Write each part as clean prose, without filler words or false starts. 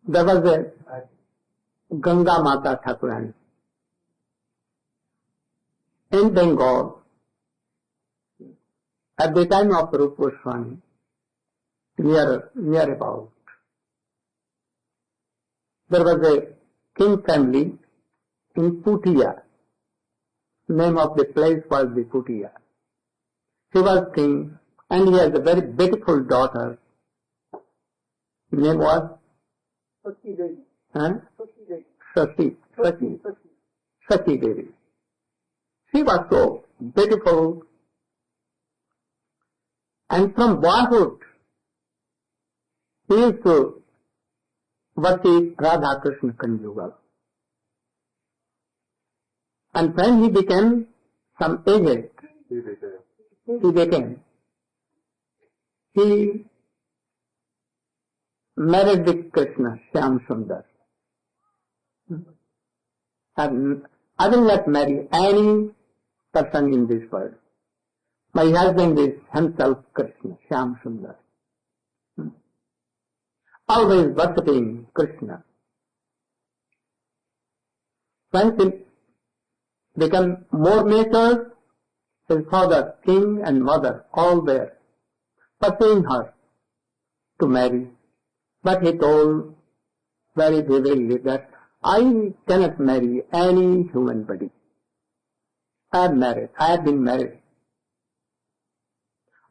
There was a Gangamata Thakurani in Bengal at the time of Rupa Goswami, near about. There was a king family in Putia. Name of the place was the Putia. He was king and he has a very beautiful daughter. Name was Sati Devi. She was so beautiful, and from boyhood he used to worship Radha Krishna conjugal. And when he became some aged, he married with Krishna, Shyam Sundar. And I will not marry any person in this world. My husband is himself Krishna, Shyam Sundar. Always worshipping Krishna. When he became more mature, his father, king and mother, all were pursuing her to marry. But he told very vividly that I cannot marry any human body. I have been married.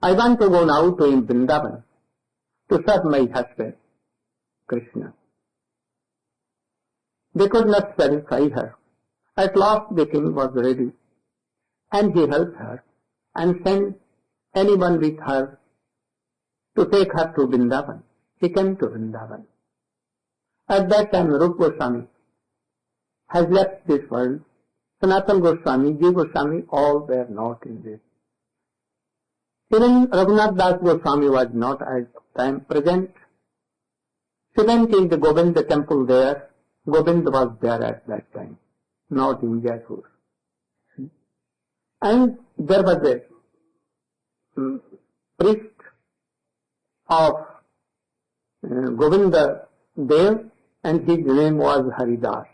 I want to go now to Vrindavan to serve my husband, Krishna. They could not satisfy her. At last the king was ready, and he helped her and sent anyone with her to take her to Vrindavan. He came to Vrindavan. At that time Rupa Goswami has left this world. Sanatana Goswami, Jiva Goswami, all were not in this. Even Raghunath Das Goswami was not at the time present. She went in the Govinda temple there. Govinda was there at that time, not in Jaipur. And there was a priest of Govinda Dev, and his name was Haridas.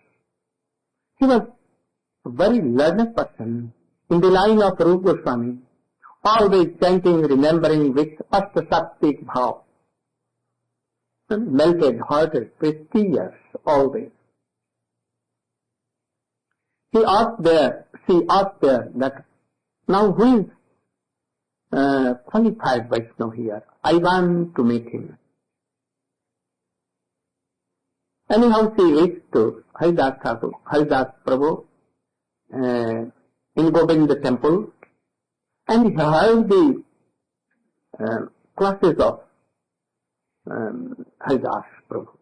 He was a very learned person in the line of Rupa Goswami, always chanting, remembering with Ashtasaktik bhav, melted hearted with tears always. She asked there that now who is qualified Vaishnava here? I want to meet him. Anyhow, she reached to Haridas Prabhu in Govinda temple, and he heard the classes of Haridas Prabhu.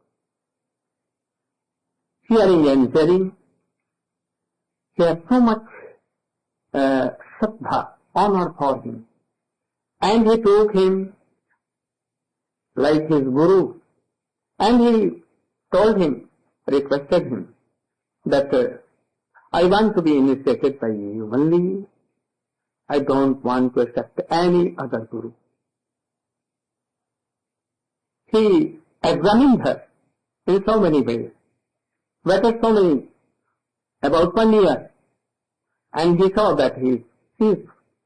Hearing and hearing, he had so much shraddha, honor for him, and he took him like his guru, and he told him, requested him, that I want to be initiated by you only. I don't want to accept any other guru. He examined her in so many ways, waited so many, about 1 year, and he saw that he is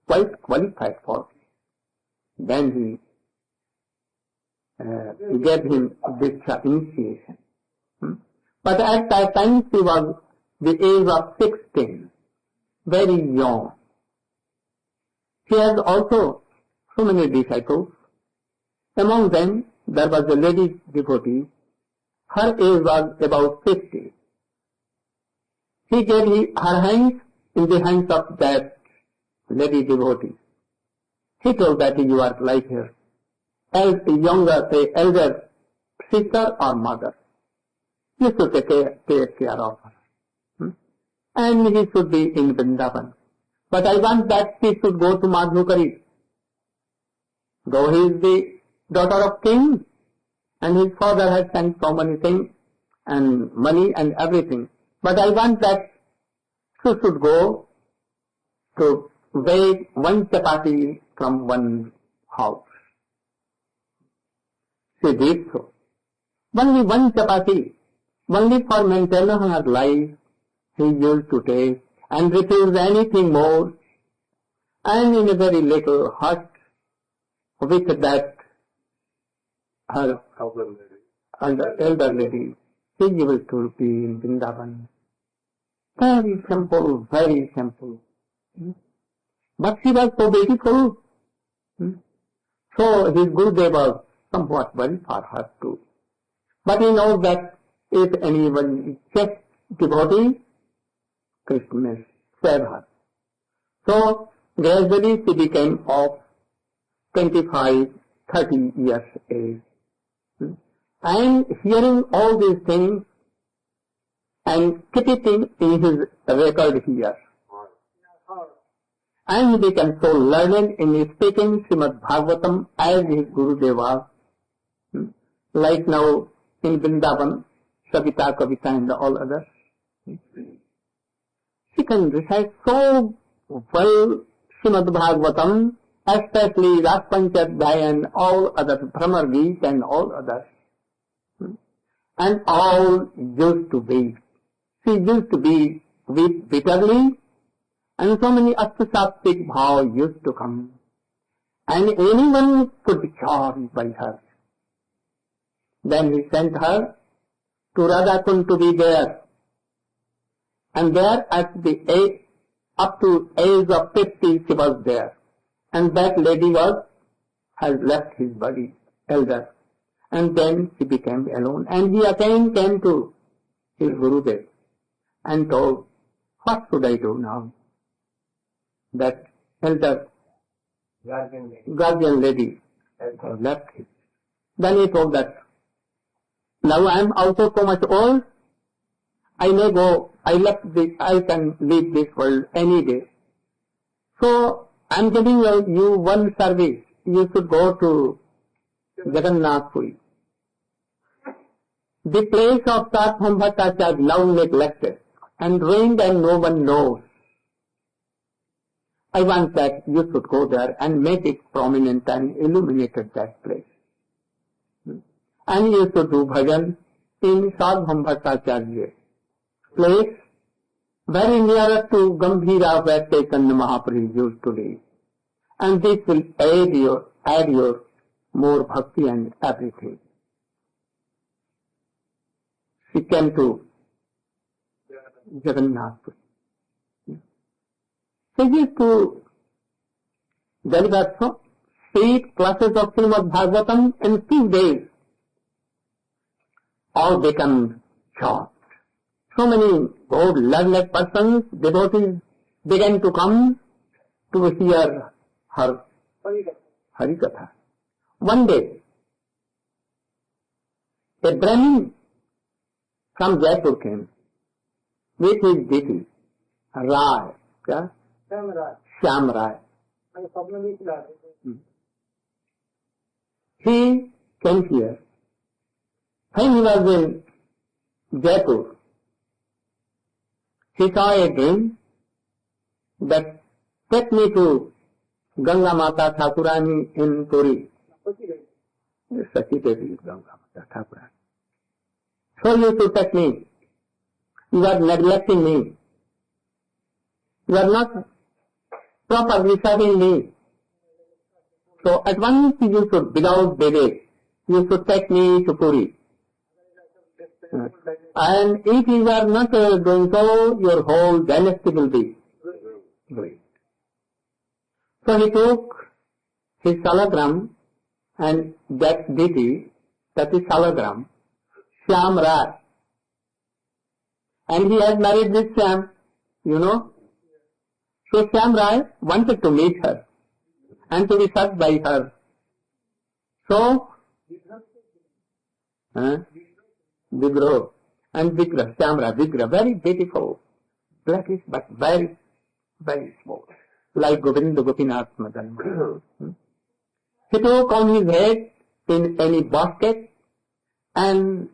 quite qualified for it. Then he gave him this initiation. But at that time she was the age of 16, very young. She has also so many disciples. Among them there was a lady devotee. Her age was about 50. He gave her hands in the hands of that lady devotee. He told that you are like her, as a younger, say, elder sister or mother. You should take care of her. And he should be in Vrindavan. But I want that he should go to Madhukari. Though he is the daughter of king, and his father has sent so many things, and money and everything. But I want that she should go to beg one chapati from one house. She did so. Only one chapati, only for maintaining her life, he used to take and refuse anything more. And in a very little hut with that her elder lady, she used to be in Vrindavan. Very simple, very simple. But she was so beautiful. So his Gurudeva was somewhat worried for her too. But he knows that if anyone checks devotee, Krishna may save her. So gradually she became of 25, 30 years age. And hearing all these things and keeping in his record here. And he became so learned in speaking Srimad Bhagavatam as his Gurudeva. Like now in Vrindavan, Savita, Kavita and all others. She can recite so well Srimad Bhagavatam, especially Ras Panchadhyaya and all others, Brahmar Geet and all others. And all used to weep. She used to be weep bitterly, and so many astasaptic bhav used to come. And anyone could be charmed by her. Then he sent her to Radhakund to be there. And there at the age, up to age of 50 she was there. And that lady has left his body, elder. And then he became alone. And he again came to his Gurudev and told, what should I do now? That elder guardian lady has left him. Then he told that, now I am also so much old, I may go, I can leave this world any day. So I am giving you one service. You should go to Jagannath Puri. The place of Tatham Bhattacharya long neglected and ruined and no one knows. I want that you should go there and make it prominent and illuminated that place. And you should do bhajan in Tatham Bhattacharya place, very near to Gambhira where Chaitanya Mahaprabhu used to live. And this will add your more bhakti and everything. She came to Jagannath. She used to deliver 8 classes of Srimad Bhagavatam in 2 days. All become shocked. So many good learned persons, devotees began to come to hear her Harikatha. One day, a Brahmin from Jaipur came with his deity, Rai, Shyam Rai. He came here. When he was in Jaipur, he saw a dream that take me to Gangamata Thakurani in Puri. Sachi Devi is Gangamata Thakurani. So you should take me. You are neglecting me. You are not properly serving me. So at once you should, without delay, you should take me to Puri. And if you are not doing so, your whole dynasty will be great. So he took his salagram and that deity, that is salagram, Shyam Rai. And he had married this Shyam, you know. So Shyam Rai wanted to meet her and to be served by her. So, Vigraha and Vigraha, Shyam Rai, Vigraha, very beautiful, blackish but very, very small, like Govinda Gopinath Madan. He took on his head in any basket and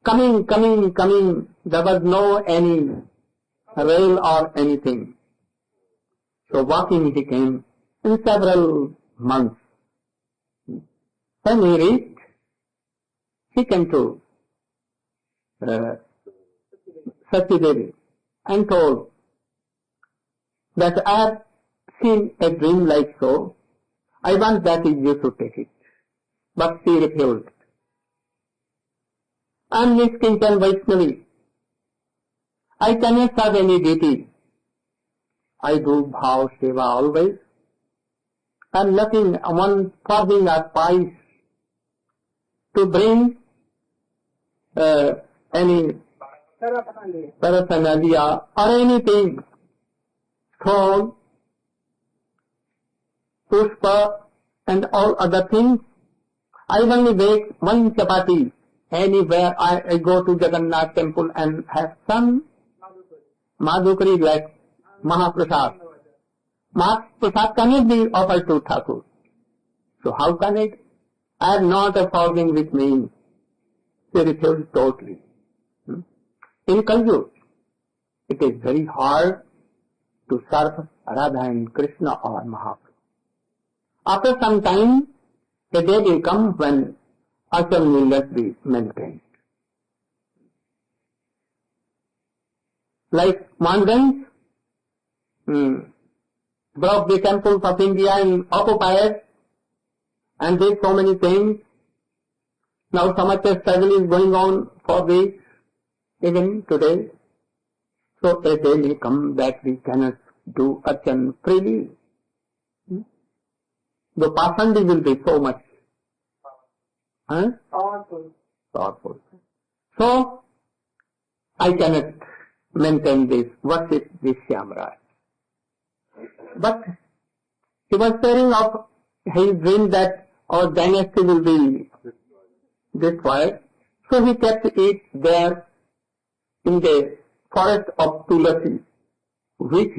coming, there was no any rail or anything. So walking he came in several months. When he reached, he came to Sati Devi and told that I have seen a dream like so, I want that you should take it. But she refused. I am Niskinchan Vaishnavi. I cannot serve any deity. I do bhav seva always. I am looking one farthing or pice to bring any paraphernalia or anything, stone, pushpa and all other things. I only make one chapati anywhere I go to Jagannath temple and have some madhukari like Mahaprasad. Mahaprasad cannot be offered to Thakur. So how can it? I have not a farthing with me. They refused totally. In Kali Yuga, it is very hard to serve Radha and Krishna or Mahaprabhu. After some time, a day will come when Ashram will be maintained. Like Mandans broke the temples of India and occupied and did so many things. Now so much struggle is going on for this even today. So a day will come that we cannot do archan freely. The pasandi will be so much powerful. So I cannot maintain this, worship this Shyamraj. But he was sharing of his dream that our dynasty will be destroyed. So he kept it there in the forest of Tulasi, which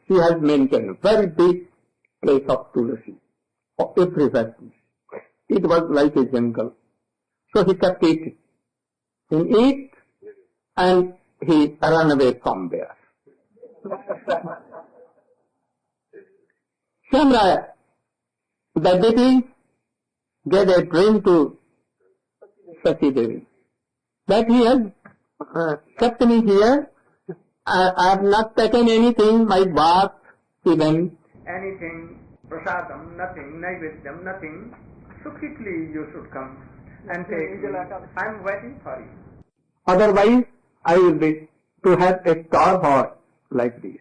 she has maintained, very big place of Tulasi, of every variety. It was like a jungle. So he kept it in it and he ran away from there. Shyamraj, the deity, gave a dream to Sati Devi that he has kept me here. I have not taken anything, my bath, even anything, prasadam, nothing, naivedyam, nothing. So quickly you should come and take me. I am waiting for you. Otherwise, I will be to have a star horse like this.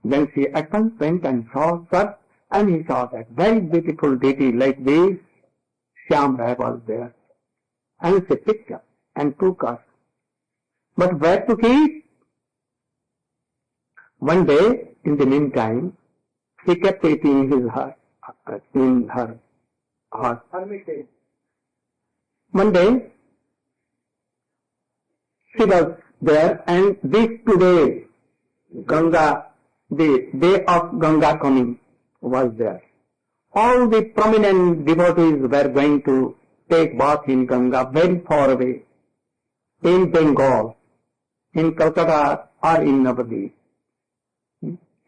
Then she at once went and saw her, and he saw that very beautiful deity like this. Shyamraj was there. And she picked up and took us. But where to keep? One day, in the meantime, he kept it in his heart, in her heart. One day, she was there, and this today, Ganga, the day of Ganga coming was there. All the prominent devotees were going to take bath in Ganga very far away, in Bengal, in Calcutta or in Navadvip.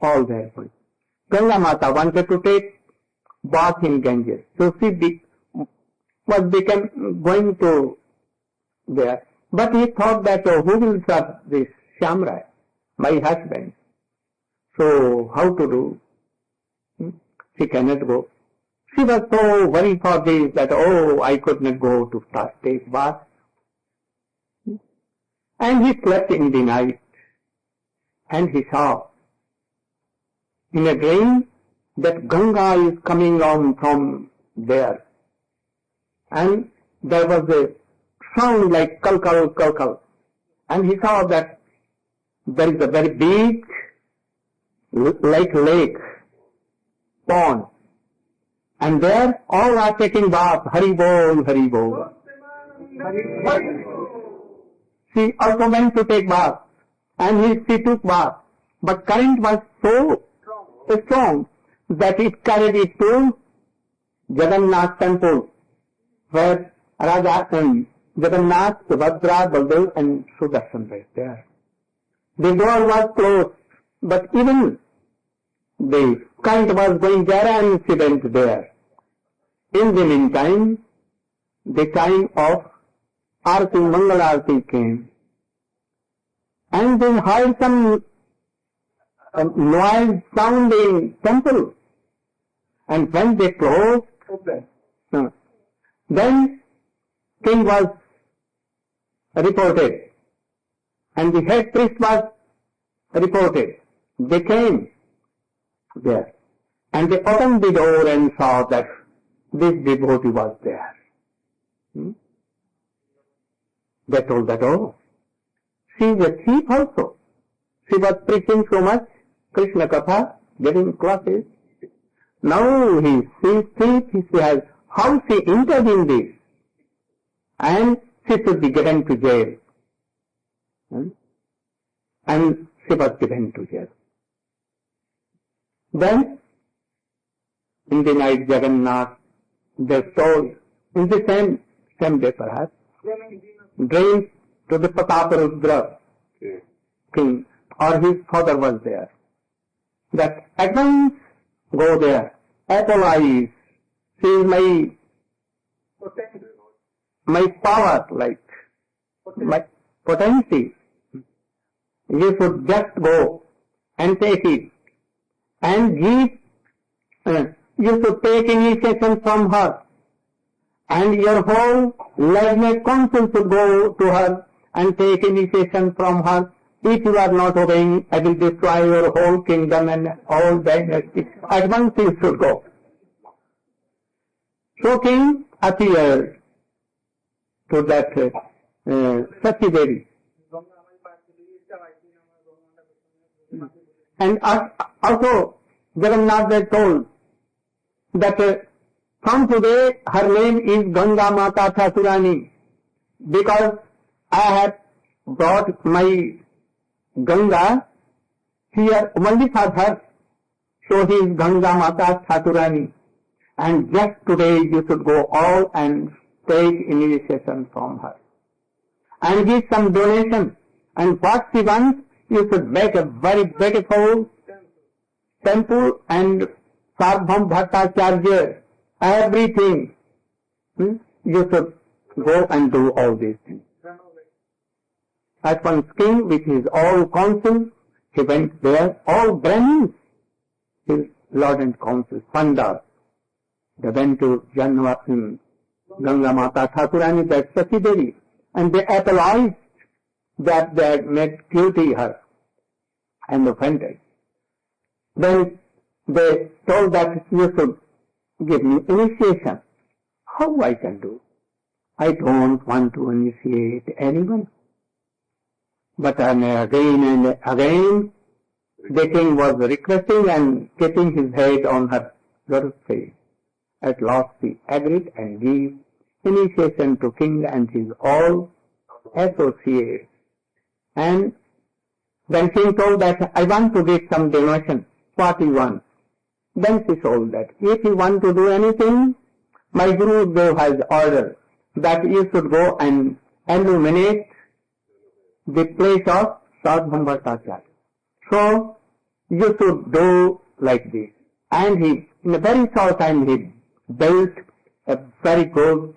All there. Gangamata wanted to take bath in Ganges. So she was going to there. But he thought that who will serve this Shyamraj, my husband? So how to do? She cannot go. She was so worried for this that, I could not go to take bath. And he slept in the night. And he saw in a dream that Ganga is coming on from there. And there was a sound like kalkal, kalkal. And he saw that there is a very big, like lake, pond. And there all are taking bath, Hari Bol, Hari Bol. She also went to take bath, and she took bath. But current was so strong that it carried it to Jagannath temple, where Raja and Jagannath, Subhadra, Baldev and Sudarshan were there. The door was closed, but even the current was going there and she went there. In the meantime, the time of Arti, Mangal Arti came, and they heard some noise sound in temple. And when they closed, then king was reported, and the head priest was reported. They came there, and they opened the door and saw that this devotee was there. They told that, oh, she is a thief also. She was preaching so much Krishna Katha, getting classes. Now he sees thief, he has how she entered in this, and she should be given to jail. And she was given to jail. Then, in the night, Jagannath, they told, in the same day perhaps, dreamed to the Pataparudra king, or his father was there, that at once go there, apologize, see my power, like my potency. You should just go and take it and give, you should take initiation from her, and your whole life council should go to her and take initiation from her. If you are not obeying, I will destroy your whole kingdom and all dynasty. At once you should go. So king appeared to that Sati Devi. And also Jagannath had told that from today her name is Gangamata Thakurani, because I have brought my Ganga here only for her. So he is Gangamata Thakurani. And just today you should go all and take initiation from her. And give some donation. And what she wants, you should make a very beautiful temple and Sarvabhaum Bhattacharya, everything. You should go and do all these things. At once king with his all council, he went there, all Brahmins, his lord and council, Pandas. They went to Gangamata Thakurani, that Sati Devi, and they apologized that they had made guilty her and offended. Then they told that you should give me initiation. How I can do? I don't want to initiate anyone. But again and again, the king was requesting and keeping his head on her lotus face. At last he agreed and gave initiation to king and his all associates. And then king told that, I want to give some donation. What you want? Then she told that, if you want to do anything, my Gurudeva has ordered that you should go and illuminate the place of Sarvabhaum Bhattacharya. So you should do like this. And he, in a very short time, he built a very good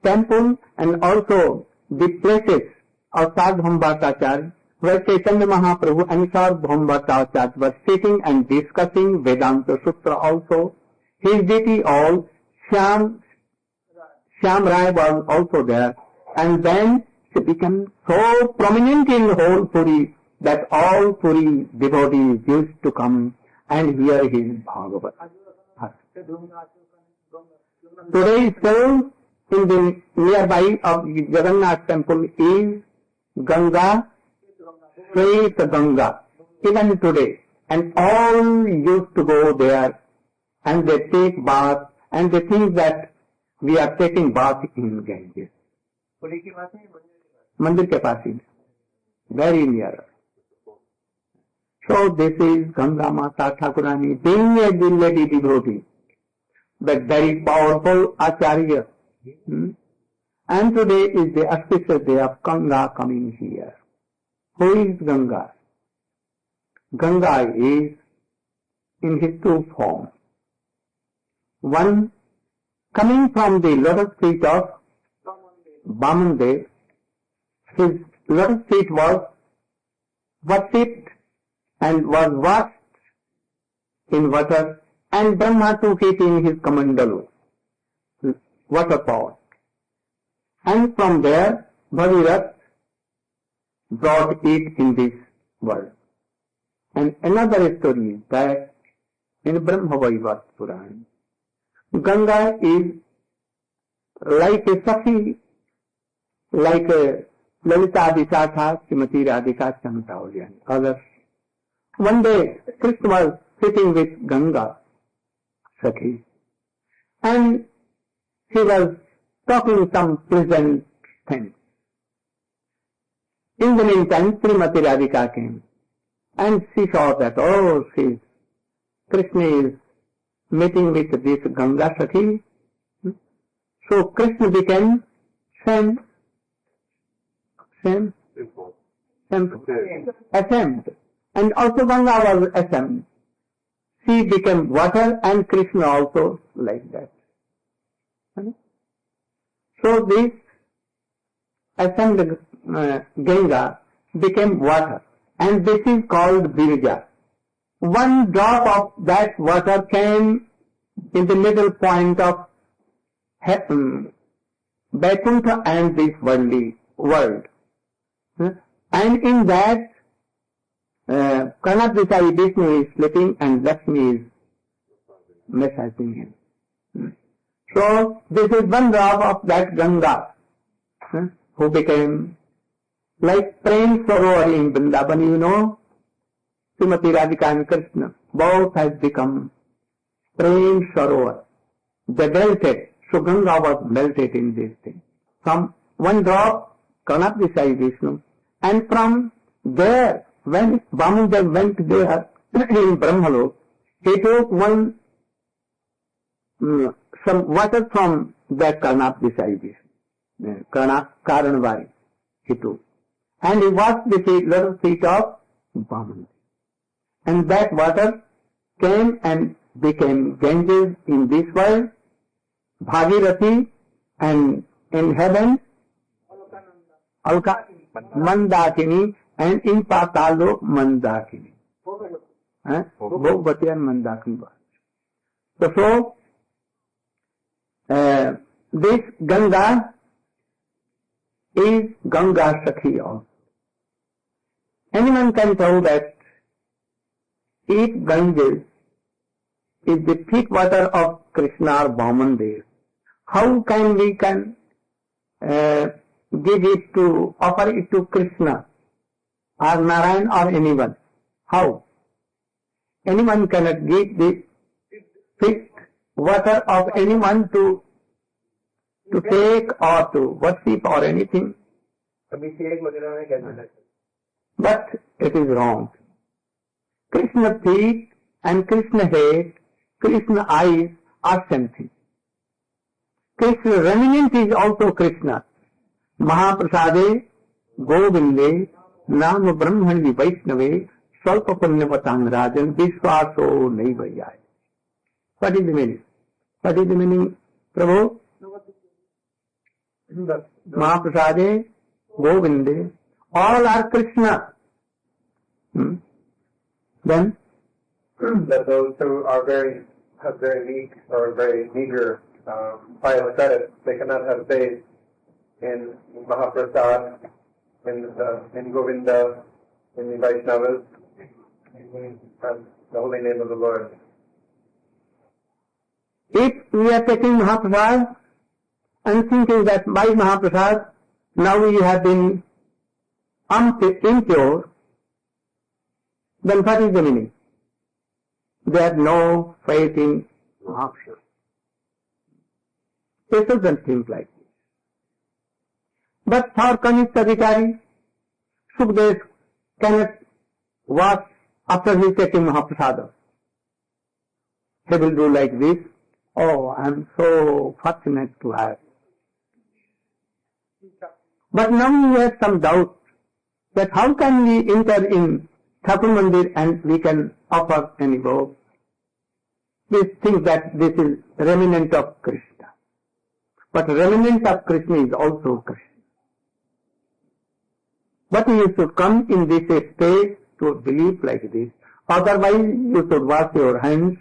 temple, and also the places of Sarvabhaum Bhattacharya, where Chaitanya Mahaprabhu and Sarvabhaum Bhattacharya were sitting and discussing Vedanta Sutra also. His deity all, Shyam Rai was also there. And then she became so prominent in the whole Puri that all Puri devotees used to come and hear his Bhagavad. Today still in the nearby of Jagannath temple is Ganga, Sweet Ganga, even today. And all used to go there and they take bath and they think that we are taking bath in Ganges. Mandir ke paas hi, very near. So this is Gangamata Thakurani, being a lady devotee, but very powerful Acharya. And today is the auspicious day of Ganga coming here. Who is Ganga? Ganga is in his two forms. One coming from the lotus feet of Vamandev, his lotus feet was worshipped and was washed in water, and Brahma took it in his kamandalu, water pot. And from there, Bhagirath brought it in this world. And another story is that in Brahma Vaivat Puran, Ganga is like a Sakhi, like a Lalita Visakha, Srimati Radhika Chantauli and others. One day, Krishna was sitting with Ganga, Sakhi, and he was talking some pleasant things. In the meantime, Srimati Radhika came, and she saw that, Krishna is meeting with this Ganga Sakhi. So Krishna became ashamed. And also Ganga was ashamed. She became water and Krishna also like that. So this ashamed Ganga became water, and this is called Virja. One drop of that water came in the middle point of Vaikuntha and this worldly world. And in that, Karnadvishai Vishnu is sleeping and Lakshmi is massaging him. So this is one drop of that Ganga, who became like Prem Sarovar in Vrindavan, you know, Srimati Radhika and Krishna, both has become Prem Sarovar. They melted, so Ganga was melted in this thing. From one drop, Karnadvishai Vishnu, and from there, when Vamandev went there in Brahmalok, he took some water from that Karnadvishai Vishnu, Karanvari, he took. And he washed the lotus feet of Vamandev. And that water came and became Ganges in this world, Bhagirathi, and in heaven, Alka Mandakini, and in Patalo Mandakini. Bhagavati and Mandakini. So, this Ganga is Ganga Sakhi also. Anyone can tell that if Ganges is the feet water of Krishna or Vamandev, how can we give it to, offer it to Krishna or Narayan or anyone? How? Anyone cannot give the feet water of anyone to take or to worship or anything. But it is wrong. Krishna feet and Krishna head, Krishna eyes are same thing. Krishna remnant is also Krishna. Mahaprasade, Govinde, Nama Brahmani Vaishnave, Svalpa Punyapatang Rajan, Vishwaso Naivayai. What is the meaning? What is the meaning, Prabhu? Mahaprasade, Govinde, all are Krishna. Then? That those who are have very weak or very meager pious credit, they cannot have faith in Mahaprasad, in Govinda, in the Vaishnavas, and the holy name of the Lord. If we are taking Mahaprasad and thinking that by Mahaprasad now we have been impure, then what is the meaning? They have no faith in Mahaprasad. They shouldn't think like this. But for Kanishta Adhikari, Sukdev cannot wash after he taking Mahaprasada. He will do like this. Oh, I am so fortunate to have. But now we have some doubt that how can we enter in Thakur Mandir and we can offer any vow. We think that this is remnant of Krishna. But remnant of Krishna is also Krishna. But you should come in this state to believe like this. Otherwise, you should wash your hands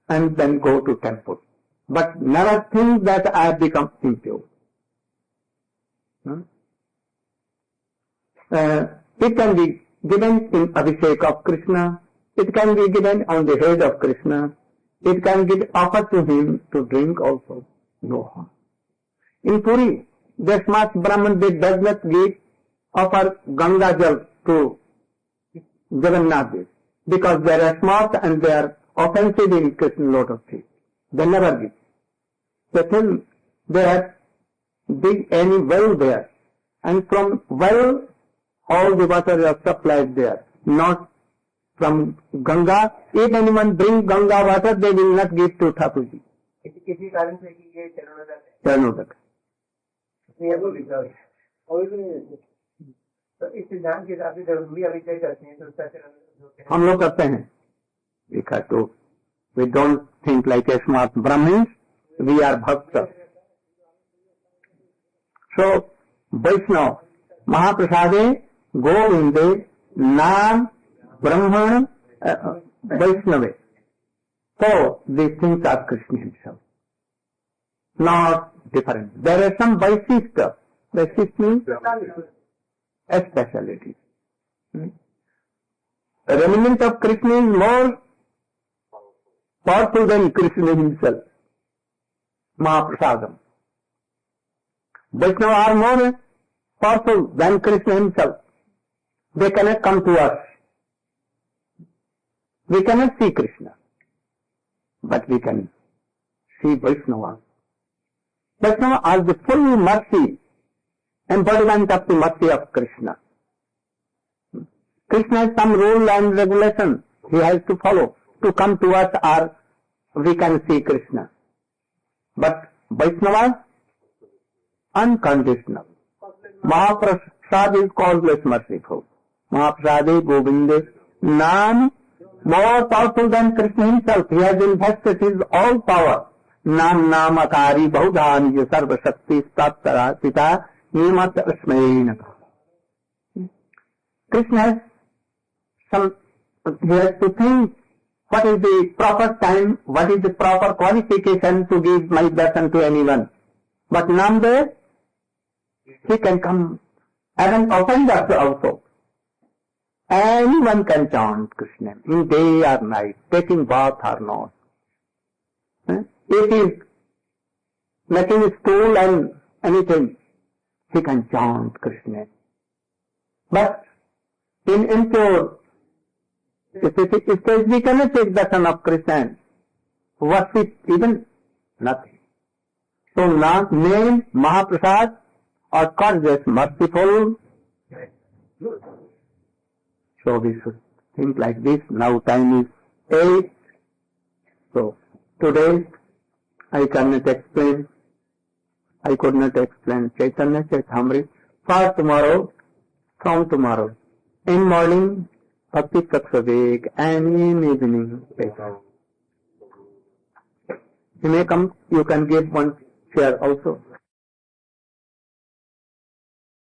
and then go to temple. But never think that I have become impure. It can be given in Abhishek of Krishna. It can be given on the head of Krishna. It can be offered to him to drink also. No harm. In Puri, the smart Brahman, they does not offer Ganga Jal to Jagannath Dev, because they are smart and they are offensive in Krishna lotus feet. They never give. They think they have big any well there, and from well all the water is supplied there, not from Ganga. If anyone brings Ganga water, they will not give to Thakurji. किसी कारण से कि ये Charnodak. ये वो विचार है और तो इस सिद्धांत के हिसाब से जब भी अभिषेक करते हैं तो उसका चरण हम लोग करते हैं because तो we don't think like a smart Brahmins, we are bhaktas. So Vaishnava Mahaprasade Govinde Nam Brahman Vaishnava. So these things are Krishna himself, not different. There are some Vaishishta. Vaishishta means a speciality. A remnant of Krishna is more powerful than Krishna himself. Mahaprasadam. Vaishnava are more powerful than Krishna himself. They cannot come to us. We cannot see Krishna, but we can see Vaishnava. Vaishnava are the full mercy, embodiment of the mercy of Krishna. Krishna has some rule and regulation he has to follow to come to us, or we can see Krishna. But Vaishnava, unconditional. Mahaprasad is causeless merciful. Mahaprasade Govinde Nam, more powerful than Krishna himself. He has invested his all power. Nam Namakari Bahudhanija Sarva Shakti Statara Sita Nimat Asmaina. Krishna has he has to think what is the proper time, what is the proper qualification to give my darshan to anyone. But Namdev, he can come and offend us also. Anyone can chant Krishna in day or night, taking bath or not. If he is making a stool and anything, he can chant Krishna. But in impure stage, we cannot take darshan of Krishna, worship even nothing. So name Mahaprasad or courteous, merciful. So we should think like this. Now time is 8. So today I cannot explain. I could not explain Chaitanya Chaitamrita. For tomorrow, from tomorrow, in morning, Bhakti Praksavek, and in evening, Chaitanya. You may come, you can give one share also.